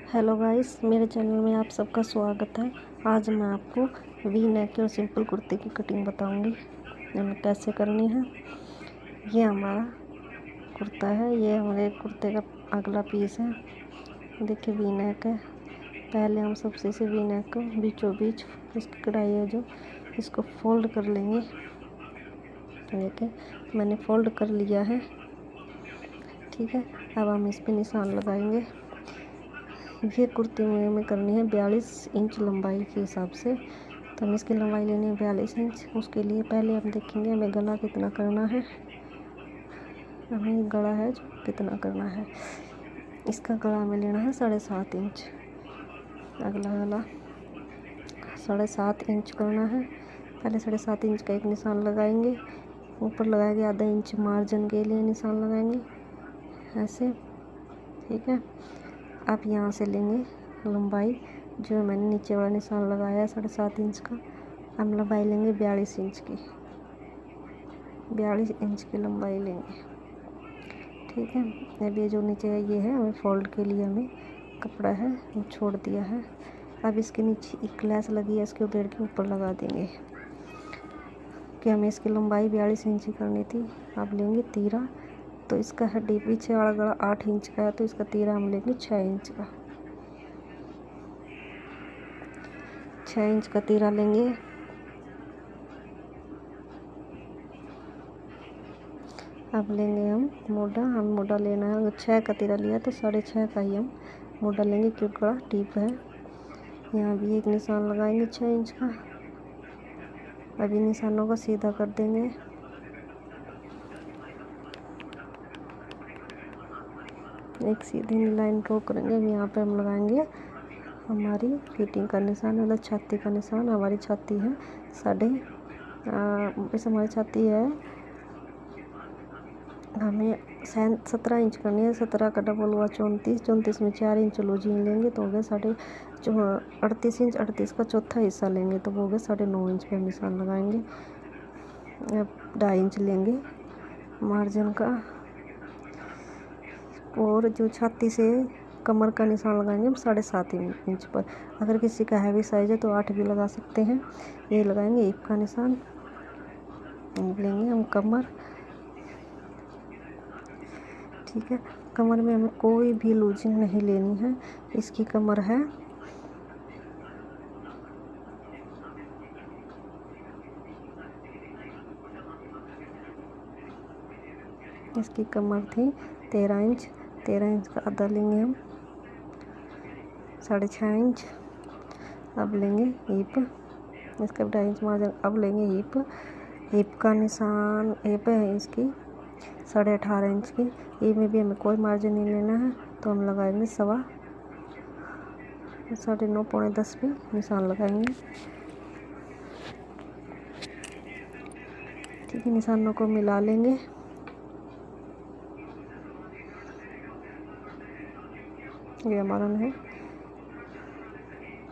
Hello guys, मेरे channel में आप सबका स्वागत है। आज मैं आपको वी नेक और सिंपल कुर्ते की कटिंग बताऊंगी हमें कैसे करनी है। ये हमारा कुर्ता है, ये हमारे कुर्ते का अगला पीस है। देखिए वी नेक है। पहले हम सबसे से वी नेक को बीचों बीच इसकी कढ़ाई है जो इसको फोल्ड कर लेंगे। देखिए मैंने फोल्ड कर लिया है, ठीक है। अब हम इस पे निशान लगाएंगे। ये कुर्ती में करनी है 42 इंच लंबाई के हिसाब से, तो हम इसकी लंबाई लेनी है 42 इंच। उसके लिए पहले हम देखेंगे हमें गला कितना करना है, हमें गला है जो कितना करना है। इसका गला हमें लेना है 7.5 इंच। अगला गला 7.5 इंच करना है। पहले 7.5 इंच का एक निशान लगाएंगे, ऊपर लगाएंगे आधा इंच मार्जिन के लिए निशान लगाएंगे ऐसे, ठीक है। आप यहाँ से लेंगे लंबाई जो मैंने नीचे वाला निशान लगाया है 7.5 इंच का, हम लंबाई लेंगे 42 इंच की। 42 इंच की लंबाई लेंगे, ठीक है। अब ये जो नीचे ये है हमें फोल्ड के लिए हमें कपड़ा है वो छोड़ दिया है। अब इसके नीचे एक लेस लगी है, इसके उधेड़ के ऊपर लगा देंगे कि हमें इसकी लंबाई 42 इंच की करनी थी। अब लेंगे तीरा, तो इसका है डी पीछे वाला गला 8 इंच का है, तो इसका तीरा हम लेंगे 6 इंच का। 6 इंच का तीरा लेंगे। अब लेंगे हम मोटा लेना है। अगर 6 का तीरा लिया तो 6.5 का ही हम मोटा लेंगे क्योंकि बड़ा डीप है। यहाँ भी एक निशान लगाएंगे 6 इंच का। अभी निशानों को सीधा कर देंगे। एक सीधी लाइन ड्रॉ करेंगे। यहाँ पे हम लगाएंगे हमारी फिटिंग का निशान, मतलब छाती का निशान। हमारी छाती है हमारी छाती है हमें 17 इंच करनी है। 17 का डबल हुआ 34 में 4 इंच लूजिंग लेंगे तो हो गए 38 इंच। 38 का चौथा हिस्सा लेंगे तो वो हो गए 9.5 इंच पे निशान लगाएंगे। अब 2.5 इंच लेंगे मार्जिन का, और जो छाती से कमर का निशान लगाएंगे हम 7.5 इंच पर। अगर किसी का हैवी साइज है तो 8 भी लगा सकते हैं। ये लगाएंगे हिप का निशान। लेंगे हम कमर, ठीक है। कमर में हमें कोई भी लूजिंग नहीं लेनी है। इसकी कमर है इसकी कमर थी 13 इंच। 13 इंच का आधा लेंगे हम 6.5 इंच। अब लेंगे हिप, इसका 2.5 इंच मार्जिन। अब लेंगे हिप का निशान, हिप है इसकी 18.5 इंच की। ये में भी हमें कोई मार्जिन नहीं लेना है, तो हम लगाएंगे 9.25 पौने 10 पे निशान लगाएंगे, ठीक है। निशानों को मिला लेंगे। ये हमारा है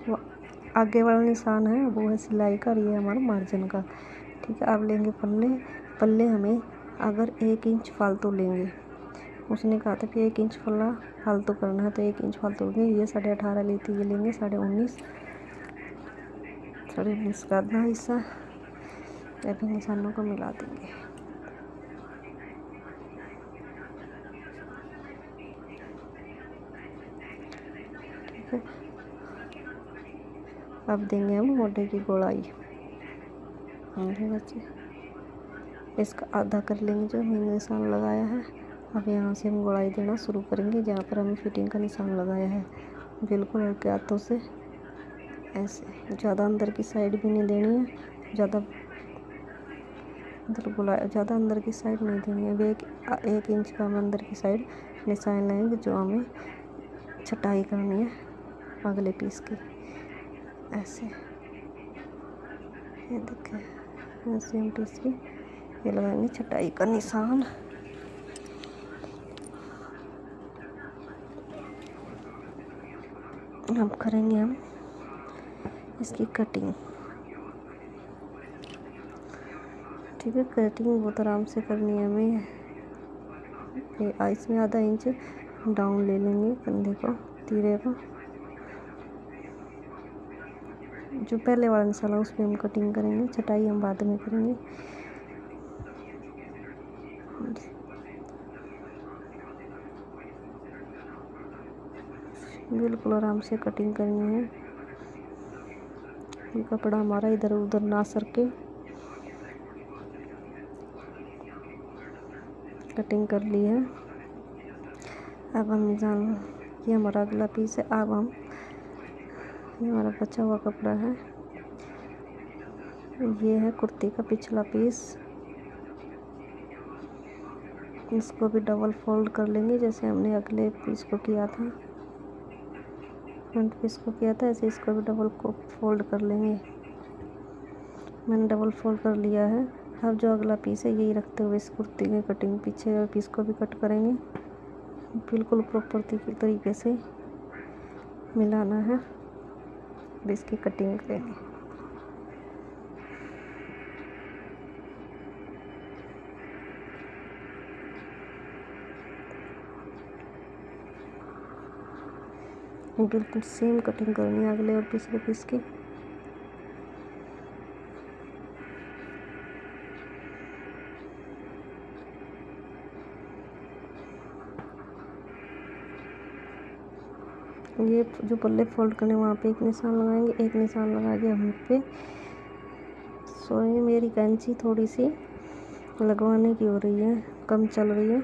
वो आगे वाला निशान है वो है सिलाई का, और ये हमारा मार्जिन का, ठीक है। अब लेंगे पल्ले हमें अगर 1 इंच फालतू लेंगे। उसने कहा था कि 1 इंच फालतू करना है तो 1 इंच फालतू लेंगे। ये 18.5 ली थी, ये लेंगे 19.5 का आधा हिस्सा। अभी निशानों को मिला देंगे, ठीक है। अब देंगे हम मोटे की गोलाई, बच्चे इसका आधा कर लेंगे जो हमने निशान लगाया है। अब यहाँ से हम गोलाई देना शुरू करेंगे जहाँ पर हमें फिटिंग का निशान लगाया है, बिल्कुल हल्के हाथों से ऐसे। ज़्यादा अंदर की साइड भी नहीं देनी है, ज़्यादा अंदर की साइड नहीं देनी है। 1 इंच का हम अंदर की साइड निशान लेंगे जो हमें छटाई करनी है अगले पीस की ऐसे। ये देखिए ऐसे हम तीसरी ये लगाएंगे छटाई का निशान। अब करेंगे हम इसकी कटिंग, ठीक है। कटिंग बहुत आराम से करनी है हमें। इसमें आधा इंच डाउन ले लेंगे कंधे को, तीरे को, जो पहले वाला निशान उस पर हम कटिंग करेंगे, छटाई हम बाद में करेंगे। बिल्कुल आराम से कटिंग करनी है, ये कपड़ा हमारा इधर उधर ना सरके। कटिंग कर ली है। अब हम ये हमारा अगला पीस है। अब हम ये हमारा बचा हुआ कपड़ा है, ये है कुर्ती का पिछला पीस। इसको भी डबल फोल्ड कर लेंगे जैसे हमने अगले पीस को किया था, फ्रंट पीस को किया था, ऐसे इसको भी डबल को फोल्ड कर लेंगे। मैंने डबल फोल्ड कर लिया है। अब जो अगला पीस है यही रखते हुए इस कुर्ती की कटिंग पीछे और पीस को भी कट करेंगे। बिल्कुल प्रॉपर तरीके से मिलाना है, इसकी कटिंग करेंगे। बिल्कुल सेम कटिंग करनी है अगले और पिछले पीस की। ये जो पल्ले फोल्ड करने वहाँ पे एक निशान लगाएंगे, एक निशान लगा के हम पे मेरी कैंची थोड़ी सी लगवाने की हो रही है, कम चल रही है।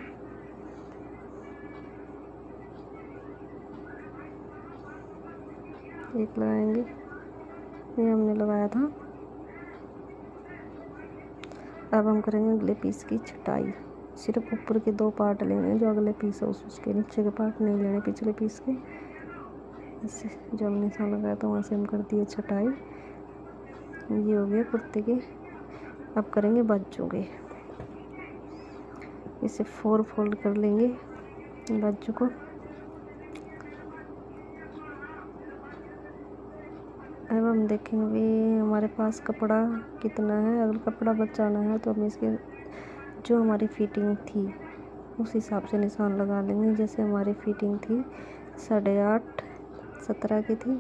एक लगाएंगे, ये हमने लगाया था। अब हम करेंगे अगले पीस की छटाई। सिर्फ ऊपर के 2 पार्ट लेने, जो अगले पीस है उसके नीचे के पार्ट नहीं लेने पिछले पीस के। ऐसे जो हमने निशान लगाया था वहाँ से हम कर दिए छटाई। ये हो गया कुर्ते के। अब करेंगे बाजू के। इसे 4 फोल्ड कर लेंगे बाजू को। अब हम देखेंगे हमारे पास कपड़ा कितना है। अगर कपड़ा बचाना है तो हम इसके जो हमारी फिटिंग थी उस हिसाब से निशान लगा लेंगे। जैसे हमारी फिटिंग थी 8.5 17 की थी,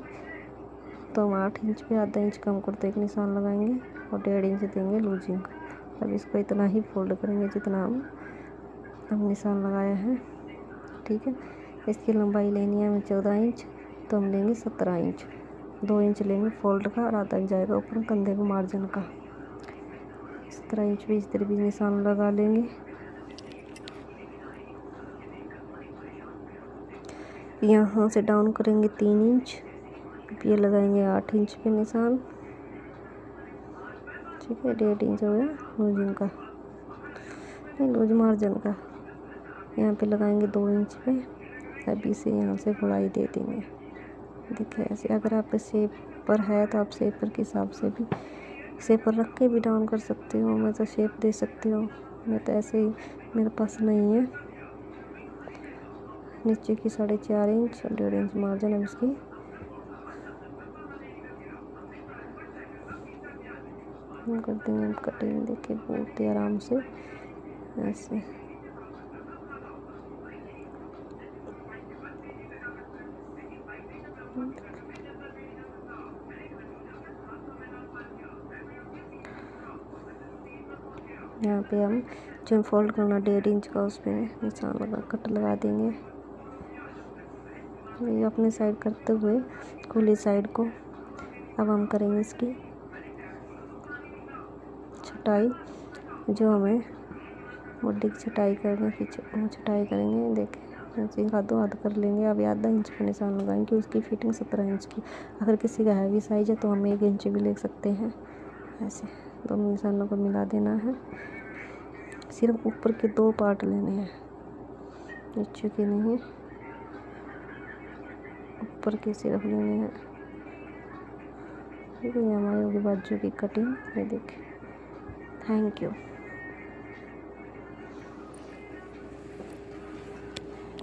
तो हम 8 इंच पे आधा इंच कम कुर्ते एक निशान लगाएंगे और 1.5 इंच देंगे लूजिंग। अब इसको इतना ही फोल्ड करेंगे जितना हम निशान लगाया है। ठीक है, इसकी लंबाई लेनी है हमें 14 इंच, तो हम लेंगे 17 इंच। 2 इंच लेंगे फोल्ड का और आधा इंच जाएगा ऊपर कंधे को मार्जिन का। 17 इंच भी इस तरह भी निशान लगा लेंगे। यहाँ से डाउन करेंगे 3 इंच, ये लगाएंगे 8 इंच पे निशान। ठीक है, 1.5 इंच हो गया लूजिंग का, लूज मार्जिन का। यहाँ पे लगाएंगे 2 इंच पे। अब इसे यहाँ से गुड़ाई दे देंगे। देखिए ऐसे, अगर आप शेपर है तो आप शेपर के हिसाब से भी शेपर रख के भी डाउन कर सकते हो, मैं तो शेप दे सकती हूँ। मैं तो ऐसे ही, मेरे पास नहीं है। नीचे की 4.5 इंच और 1.5 इंच मार्जिन है इसकी। हम कर देंगे कटिंग। देखिए बहुत ही आराम से ऐसे। यहाँ पे हम जो फोल्ड करना 1.5 इंच का उस पर निशान लगा कट लगा देंगे। ये अपने साइड करते हुए खुली साइड को। अब हम करेंगे इसकी छटाई। जो हमें बॉडी की छटाई करेंगे, फिर छटाई करेंगे। देखें ऐसे हाथ कर लेंगे। अब आधा इंच का निशान लगाएंगे। उसकी फिटिंग 17 इंच की। अगर किसी का हैवी साइज है तो हम 1 इंच भी ले सकते हैं। ऐसे दोनों निशानों को मिला देना है। सिर्फ ऊपर के 2 पार्ट लेने हैं, नीचे के नहीं, ऊपर के सिर्फ लेने हैं। ठीक है, ये हमारी होगी बाजू की कटिंग। ये देखिए। Thank you.